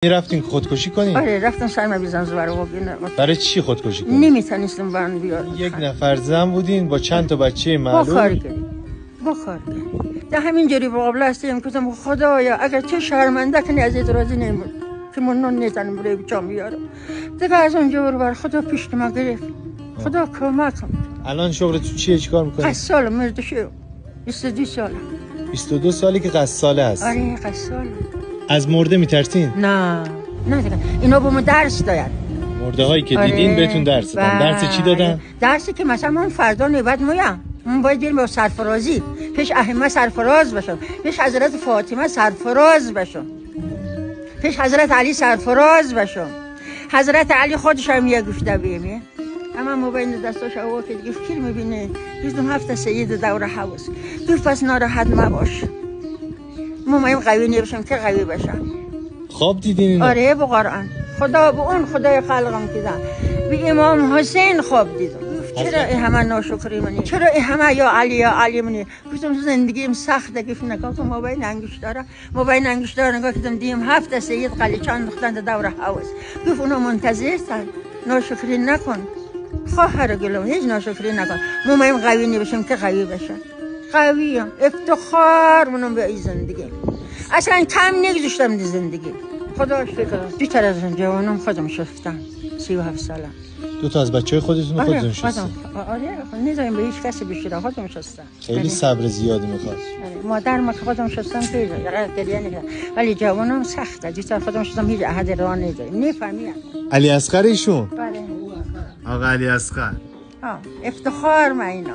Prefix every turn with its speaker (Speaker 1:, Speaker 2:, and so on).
Speaker 1: رفتین خودکشی کنین؟
Speaker 2: آره رفتم سرم بیزن زبر
Speaker 1: برای چی خودکشی کنین؟
Speaker 2: نمیتونستم برن بیارم.
Speaker 1: یک نفر زن بودین با چند تا بچه معلوم؟
Speaker 2: با کار کردیم در همین جوری مقابله هستیم. گفتم خدایا اگر تو شرمنده کنی از این راضی نمون که من نون نزنم برای بچه‌ام بیارم. دیگه از اونجا بر خدا پیش ما گرفت. خدا کمک کنه.
Speaker 1: الان شغل تو چیه؟ چیکار می‌کنی؟
Speaker 2: قصال مردشو 22 سال.
Speaker 1: 22 سالی که قصاله هست.
Speaker 2: آره قصال.
Speaker 1: از مرده میترسین؟
Speaker 2: نه دیگه اینا به ما درس دادن.
Speaker 1: مرده هایی که دیدین بهتون درس دادن. درس چی دادن؟
Speaker 2: درسی که مثلا من فردا نوبت میام من باید بریم با سرفرازی پیش احمد سرفراز بشم، پیش حضرت فاطمه سرفراز بشم، پیش حضرت علی سرفراز بشم. حضرت علی خودش هم یه گفته بیمه اما موبایل دستاش آوا که دیگه فیلم میبینه. گفتم هفته سید دوره حواس گفت پس ناراحت مباش، من قوی نباشم که قوی بشم.
Speaker 1: خواب دیدین اینا؟
Speaker 2: آره با قرآن خدا به اون خدای خلقم کردن به امام حسین خواب دیدم. چرا این همه ناشکری منی؟ چرا این همه یا علی منی؟ گفتم زندگیم سخته. گفت نگاه کن موبایل انگشت داره نگاه کردم دیم هفته سید قلیچان دختن دور حواس. گفت اونا منتظرن ناشکری نکن خواهر گلم هیچ ناشکری نکن. من قوی نباشم که قوی بشم. قویم افتخار منم به این زندگی اصلا کم نگذاشتم دی زندگی. خدا شکر بیشتر از اون جوانم خودم شفتم 37 ساله.
Speaker 1: دو تا از بچهای خودتون خودتون شستن؟
Speaker 2: آره نذاریم به هیچ کسی بشوره خودم شستم.
Speaker 1: خیلی صبر زیادی میخواد.
Speaker 2: مادر ما که خودم شستم پیدا گریه نکردم ولی جوانم سخته. بیشتر خودم شستم هیچ احد راه نذاریم نفهمیم.
Speaker 1: علی اصغر ایشون؟
Speaker 2: بله
Speaker 1: آقا علی اصغر.
Speaker 2: افتخار ما اینا.